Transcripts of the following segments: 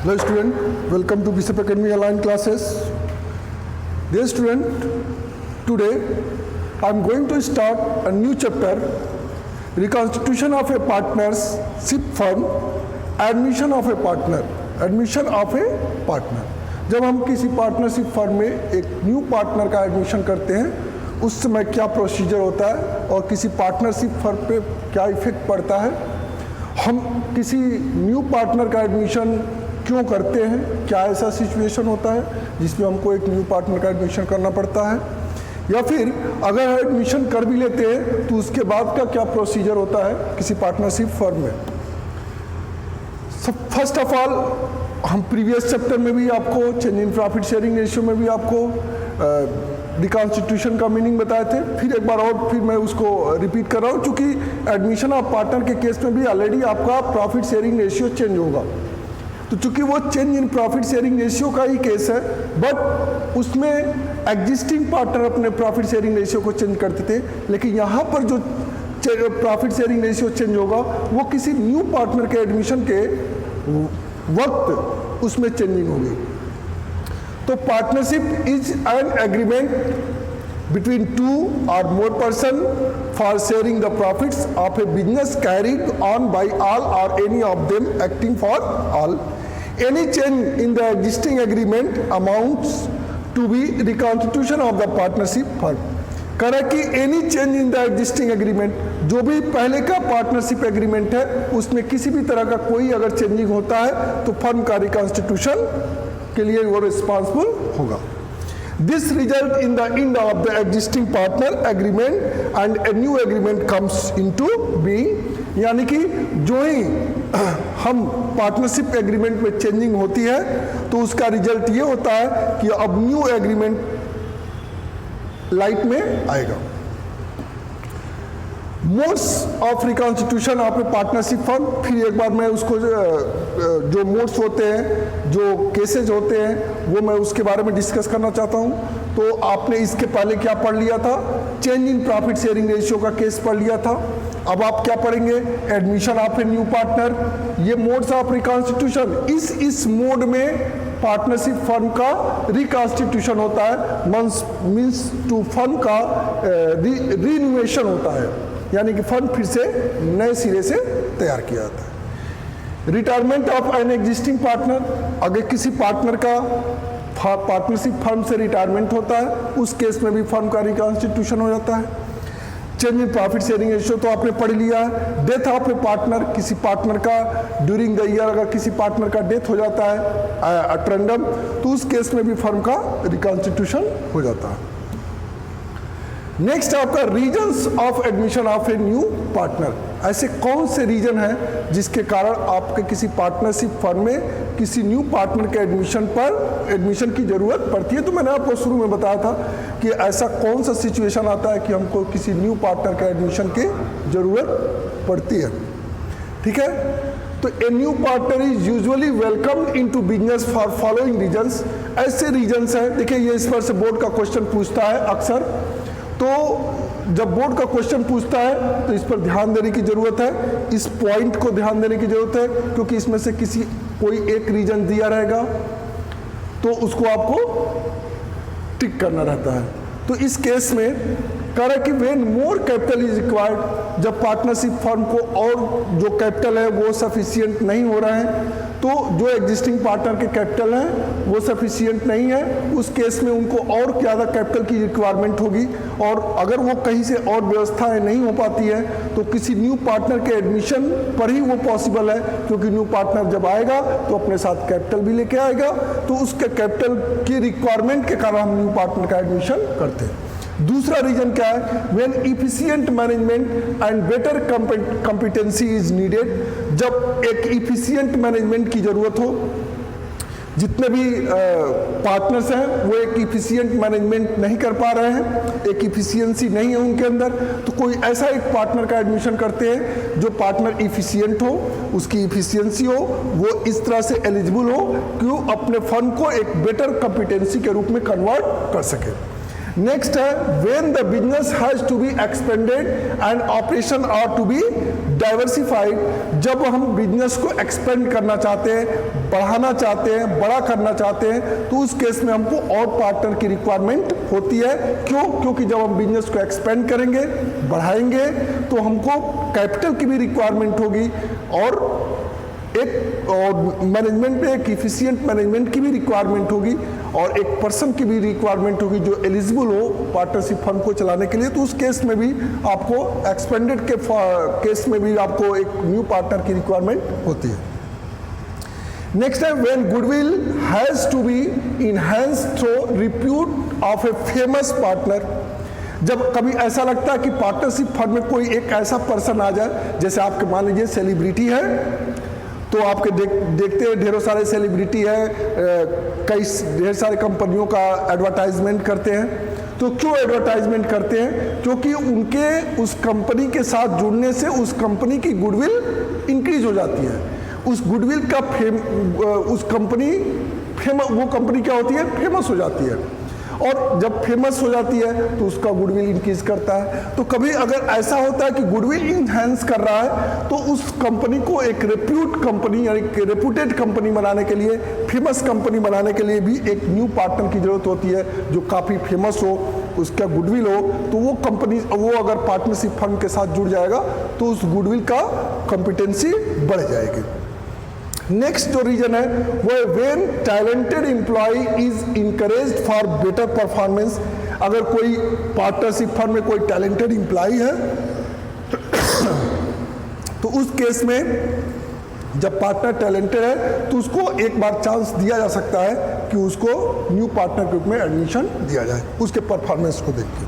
Hello student, welcome to Bishop Academy online classes. Dear student, today I am going to start a new chapter, reconstitution of a partnership firm, admission of a partner. जब हम किसी partnership firm में एक new partner का admission करते हैं उस समय क्या प्रोसीजर होता है और किसी पार्टनरशिप फर्म पे क्या इफेक्ट पड़ता है, हम किसी न्यू पार्टनर का एडमिशन क्यों करते हैं, क्या ऐसा सिचुएशन होता है जिसमें हमको एक न्यू पार्टनर का एडमिशन करना पड़ता है, या फिर अगर एडमिशन कर भी लेते हैं तो उसके बाद का क्या प्रोसीजर होता है किसी पार्टनरशिप फर्म में। फर्स्ट ऑफ ऑल हम प्रीवियस चैप्टर में भी आपको change in profit sharing ratio में भी आपको रिकॉन्स्टिट्यूशन का मीनिंग बताए थे, फिर एक बार और फिर मैं उसको रिपीट कर रहा हूँ क्योंकि एडमिशन ऑफ पार्टनर के केस में भी ऑलरेडी आपका प्रॉफिट शेयरिंग रेशियो चेंज होगा। तो चूंकि वो change in profit sharing ratio का ही केस है, बट उसमें एग्जिस्टिंग पार्टनर अपने प्रॉफिट शेयरिंग रेशियो को चेंज करते थे, लेकिन यहाँ पर जो प्रॉफिट शेयरिंग रेशियो चेंज होगा वो किसी न्यू पार्टनर के एडमिशन के वक्त उसमें चेंजिंग होगी। तो partnership is an agreement between two or more person for sharing the profits of a business carried on by all or any of them acting for all. Any change in the existing agreement amounts to be reconstitution of the partnership firm. कह रहा है कि any change in the existing agreement, जो भी पहले का partnership agreement है उसमें किसी भी तरह का कोई अगर चेंजिंग होता है तो फर्म का रिकॉन्स्टिट्यूशन के लिए वो रिस्पॉन्सिबल होगा। This result in the end of the existing partner agreement and a new agreement comes into being. यानी कि जो ही हम पार्टनरशिप एग्रीमेंट में चेंजिंग होती है तो उसका रिजल्ट ये होता है कि अब न्यू एग्रीमेंट लाइट में आएगा। Modes of reconstitution of A partnership firm, फिर एक बार मैं उसको जो मोड्स होते हैं, जो केसेज होते हैं, वो मैं उसके बारे में डिस्कस करना चाहता हूँ। तो आपने इसके पहले क्या पढ़ लिया था, change in profit sharing ratio का केस पढ़ लिया था। अब आप क्या पढ़ेंगे, admission of a new partner, ये मोड्स ऑफ रिकॉन्स्टिट्यूशन। इस मोड में पार्टनरशिप फर्म का रिकॉन्स्टिट्यूशन होता है, मीन्स टू फर्म का रिन्यूएशन होता है, यानी कि फंड फिर से नए सिरे से तैयार किया जाता है। Retirement of an existing partner, अगर किसी पार्टनर का पार्टनरशिप फर्म से रिटायरमेंट होता है उस केस में भी फर्म का रिकॉन्स्टिट्यूशन हो जाता है। Change in profit sharing ratio तो आपने पढ़ लिया है। डेथ ऑफ ए पार्टनर, किसी पार्टनर का ड्यूरिंग द ईयर अगर किसी पार्टनर का डेथ हो जाता है अट्रेंडम, तो उस केस में भी फर्म का रिकॉन्स्टिट्यूशन हो जाता है। नेक्स्ट आपका reasons of admission of a new partner. ऐसे कौन से रीजन हैं जिसके कारण आपके किसी पार्टनरशिप फर्म में किसी न्यू पार्टनर के एडमिशन की जरूरत पड़ती है। तो मैंने आपको शुरू में बताया था कि ऐसा कौन सा सिचुएशन आता है कि हमको किसी न्यू पार्टनर के एडमिशन की जरूरत पड़ती है। ठीक है, तो a new partner is usually welcomed into business for following reasons. ऐसे रीजन्स हैं, देखिए ये इस पर से बोर्ड का क्वेश्चन पूछता है अक्सर, तो जब बोर्ड का क्वेश्चन पूछता है तो इस पर ध्यान देने की जरूरत है, इस पॉइंट को ध्यान देने की जरूरत है, क्योंकि इसमें से कोई एक रीजन दिया रहेगा तो उसको आपको टिक करना रहता है। तो इस केस में कह रहा है कि when more capital is required, जब पार्टनरशिप फर्म को और जो कैपिटल है वो सफिशिएंट नहीं हो रहा है, तो जो एग्जिस्टिंग पार्टनर के कैपिटल हैं वो सफिशिएंट नहीं है, उस केस में उनको और ज़्यादा कैपिटल की रिक्वायरमेंट होगी। और अगर वो कहीं से और व्यवस्थाएं नहीं हो पाती है तो किसी न्यू पार्टनर के एडमिशन पर ही वो पॉसिबल है, क्योंकि न्यू पार्टनर जब आएगा तो अपने साथ कैपिटल भी लेके आएगा, तो उसके कैपिटल की रिक्वायरमेंट के कारण हम न्यू पार्टनर का एडमिशन करते हैं। दूसरा रीजन क्या है, when efficient management and better competency is needed, जब एक इफिशिएंट मैनेजमेंट की जरूरत हो, जितने भी पार्टनर्स हैं वो एक इफिशिएंट मैनेजमेंट नहीं कर पा रहे हैं, एक इफिशियंसी नहीं है उनके अंदर, तो कोई ऐसा एक पार्टनर का एडमिशन करते हैं जो पार्टनर इफिशिएंट हो, उसकी इफिशियंसी हो, वो इस तरह से एलिजिबल हो कि वो अपने फंड को एक बेटर कॉम्पिटेंसी के रूप में कन्वर्ट कर सके। नेक्स्ट है when the business has to be expanded and operation are to be diversified, जब हम बिजनेस को एक्सपेंड करना चाहते हैं, बढ़ाना चाहते हैं, बड़ा करना चाहते हैं, तो उस केस में हमको और पार्टनर की रिक्वायरमेंट होती है। क्यों? क्योंकि जब हम बिजनेस को एक्सपेंड करेंगे, बढ़ाएंगे, तो हमको कैपिटल की भी रिक्वायरमेंट होगी और मैनेजमेंट में एक इफिशियंट मैनेजमेंट की भी रिक्वायरमेंट होगी और एक पर्सन की भी रिक्वायरमेंट होगी जो एलिजिबल हो पार्टनरशिप फर्म को चलाने के लिए। तो उस केस में भी आपको एक्सपेंडेड के केस में भी आपको एक न्यू पार्टनर की रिक्वायरमेंट होती है। नेक्स्ट है when goodwill has to be enhanced through repute of a famous partner, जब कभी ऐसा लगता है कि पार्टनरशिप फर्म में कोई एक ऐसा पर्सन आ जाए, जैसे आपके मान लीजिए सेलिब्रिटी है, तो आपके देखते हैं ढेरों सारे सेलिब्रिटी है, कई ढेर सारे कंपनियों का एडवर्टाइजमेंट करते हैं। तो क्यों एडवर्टाइजमेंट करते हैं? क्योंकि उनके उस कंपनी के साथ जुड़ने से उस कंपनी की गुडविल इंक्रीज हो जाती है। उस गुडविल का उस कंपनी वो कंपनी क्या होती है? फेमस हो जाती है, और जब फेमस हो जाती है तो उसका गुडविल इंक्रीज करता है। तो कभी अगर ऐसा होता है कि गुडविल इनहैंस कर रहा है, तो उस कंपनी को एक रेप्यूट कंपनी यानी रेपुटेड कंपनी बनाने के लिए, फेमस कंपनी बनाने के लिए भी एक न्यू पार्टनर की जरूरत होती है जो काफ़ी फेमस हो, उसका गुडविल हो। तो वो कंपनी अगर पार्टनरशिप फर्म के साथ जुड़ जाएगा तो उस गुडविल का कॉम्पिटेंसी बढ़ जाएगी। नेक्स्ट जो रीजन है वो है when talented employ is encouraged for better performance, अगर कोई पार्टनरशिप फर्म में कोई टैलेंटेड एम्प्लॉय है तो उस केस में जब पार्टनर टैलेंटेड है तो उसको एक बार चांस दिया जा सकता है कि उसको न्यू पार्टनर के रूप में एडमिशन दिया जाए उसके परफॉर्मेंस को देख के।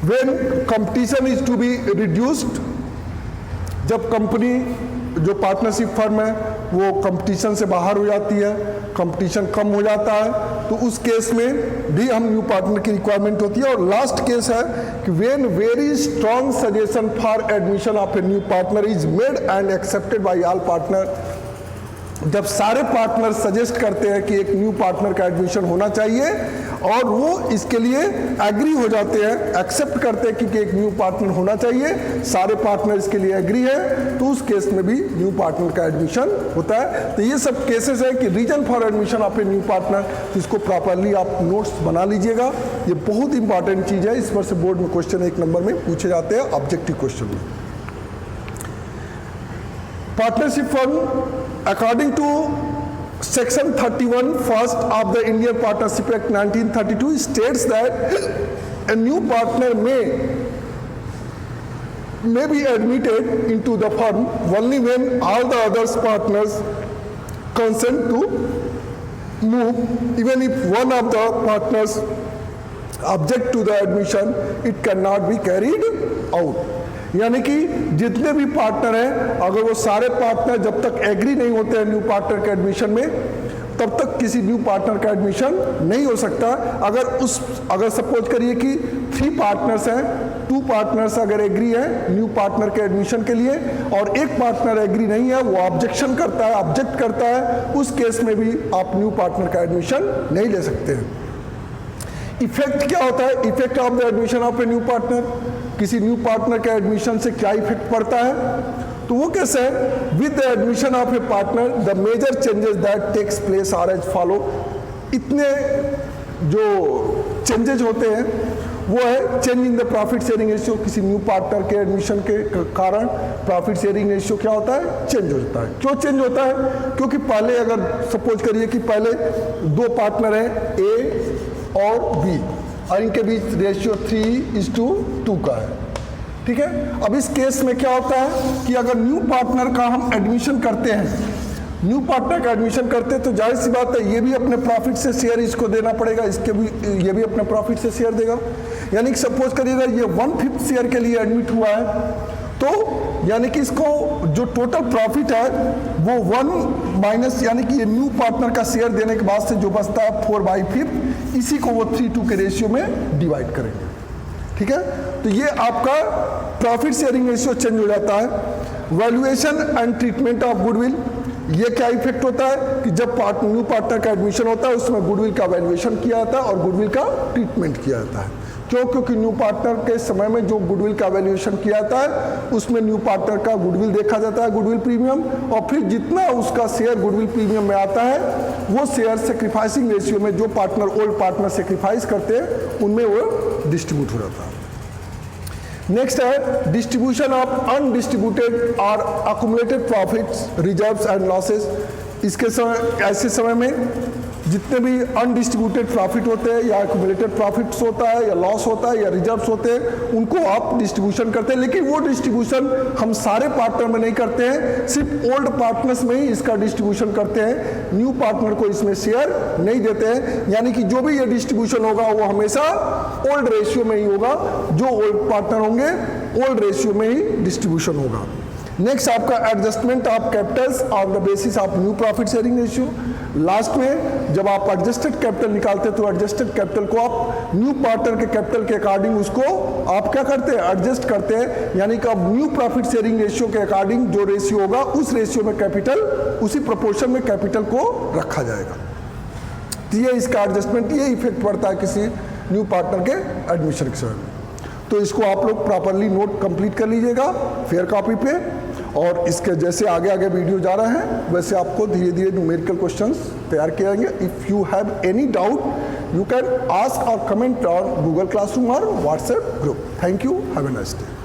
When competition is to be reduced, जब कंपनी जो पार्टनरशिप फर्म है वो कंपटीशन से बाहर हो जाती है, कंपटीशन कम हो जाता है, तो उस केस में भी हम न्यू पार्टनर की रिक्वायरमेंट होती है। और लास्ट केस है कि when very strong suggestion for admission of a new partner is made and accepted by all partner, जब सारे पार्टनर सजेस्ट करते हैं कि एक न्यू पार्टनर का एडमिशन होना चाहिए और वो इसके लिए एग्री हो जाते हैं, एक्सेप्ट करते हैं कि एक न्यू पार्टनर होना चाहिए, सारे पार्टनर इसके लिए एग्री है, तो उस केस में भी न्यू पार्टनर का एडमिशन होता है। तो ये सब केसेस है कि reason for admission of a new partner, इसको प्रॉपरली आप नोट्स बना लीजिएगा, ये बहुत इंपॉर्टेंट चीज़ है। इस पर से बोर्ड में क्वेश्चन 1 नंबर में पूछे जाते हैं ऑब्जेक्टिव क्वेश्चन में। Partnership firm according to section 31 first of the Indian Partnership Act 1932 states that a new partner may be admitted into the firm only when all the other partners consent to move. Even if one of the partners object to the admission, it cannot be carried out. यानी कि जितने भी partner हैं, अगर वो सारे partner जब तक एग्री नहीं होते हैं न्यू पार्टनर के एडमिशन में, तब तक किसी न्यू पार्टनर का एडमिशन नहीं हो सकता। अगर सपोज करिए कि 3 पार्टनर्स हैं, 2 पार्टनर्स अगर एग्री हैं न्यू पार्टनर के एडमिशन के लिए और एक पार्टनर एग्री नहीं है, वो ऑब्जेक्शन करता है, ऑब्जेक्ट करता है, उस केस में भी आप न्यू पार्टनर का एडमिशन नहीं ले सकते हैं। इफेक्ट क्या होता है? Effect of the admission of a new partner, किसी न्यू पार्टनर के एडमिशन से क्या इफेक्ट पड़ता है? तो वो कैसे है? With the admission of a partner the major changes that takes place are as follow. इतने जो चेंजेस होते हैं वो है change in the profit sharing ratio. किसी न्यू पार्टनर के एडमिशन के कारण प्रॉफिट शेयरिंग रेशियो क्या होता है? चेंज होता है। क्यों चेंज होता है? क्योंकि पहले अगर सपोज करिए कि पहले 2 पार्टनर हैं ए और बी और इनके बीच रेशियो 3:2 का है, ठीक है। अब इस केस में क्या होता है कि अगर न्यू पार्टनर का हम एडमिशन करते हैं, न्यू पार्टनर का एडमिशन करते हैं तो जाहिर सी बात है ये भी अपने प्रॉफिट से शेयर इसको देना पड़ेगा, ये भी अपने प्रॉफिट से शेयर देगा। यानी कि सपोज करिएगा ये 1/5 शेयर के लिए एडमिट हुआ है, तो यानी कि इसको जो टोटल प्रॉफिट है वो 1 माइनस यानी कि ये न्यू पार्टनर का शेयर देने के बाद से जो बचता है 4/5, इसी को वो 3:2 के रेशियो में डिवाइड करेंगे, ठीक है। तो ये आपका प्रॉफिट शेयरिंग रेशियो चेंज हो जाता है। Valuation and treatment of goodwill, ये क्या इफेक्ट होता है कि जब न्यू पार्टनर का एडमिशन होता है उसमें गुडविल का वैल्यूएशन किया जाता है और गुडविल का ट्रीटमेंट किया जाता है। क्यों? क्योंकि न्यू पार्टनर के समय में जो गुडविल का वैल्यूएशन किया जाता है उसमें न्यू पार्टनर का गुडविल देखा जाता है, गुडविल प्रीमियम, और फिर जितना उसका शेयर गुडविल प्रीमियम में आता है वो शेयर सेक्रीफाइसिंग रेशियो में जो पार्टनर ओल्ड पार्टनर सेक्रीफाइस करते हैं उनमें वो डिस्ट्रीब्यूट हो जाता है। नेक्स्ट है डिस्ट्रीब्यूशन ऑफ अनडिस्ट्रीब्यूटेड और accumulated profits, reserves and losses. इसके समय ऐसे समय में जितने भी अनडिस्ट्रीब्यूटेड प्रॉफिट होते हैं या अकुमुलेटेड प्रॉफिट्स होता है या लॉस होता है या रिजर्व्स होते हैं उनको आप डिस्ट्रीब्यूशन करते हैं, लेकिन वो डिस्ट्रीब्यूशन हम सारे पार्टनर में नहीं करते हैं, सिर्फ ओल्ड पार्टनर्स में ही इसका डिस्ट्रीब्यूशन करते हैं, न्यू पार्टनर को इसमें शेयर नहीं देते हैं। यानी कि जो भी ये डिस्ट्रीब्यूशन होगा वो हमेशा ओल्ड रेशियो में ही होगा, जो ओल्ड पार्टनर होंगे ओल्ड रेशियो में ही डिस्ट्रीब्यूशन होगा। नेक्स्ट आपका adjustment of Capitals on the basis of new profit sharing ratio. Last में जब आप एडजस्टेड कैपिटल निकालते हैं तो एडजस्टेड कैपिटल को आप न्यू पार्टनर के कैपिटल के अकॉर्डिंग उसको आप क्या करते हैं, एडजस्ट करते हैं। यानी कि अब न्यू प्रॉफिट शेयरिंग रेशियो के अकॉर्डिंग जो रेशियो होगा उस रेशियो में कैपिटल उसी प्रोपोर्शन में कैपिटल को रखा जाएगा। तो ये इसका एडजस्टमेंट, ये इफेक्ट पड़ता है किसी न्यू पार्टनर के एडमिशन के समय में। तो इसको आप लोग प्रॉपरली नोट कंप्लीट कर लीजिएगा फेयर कॉपी पे, और इसके जैसे आगे आगे वीडियो जा रहे हैं वैसे आपको धीरे धीरे न्यूमेरिकल क्वेश्चंस तैयार किए जाएंगे। If you have any doubt you can ask और कमेंट ऑन गूगल क्लासरूम और WhatsApp group. Thank you, have a nice day.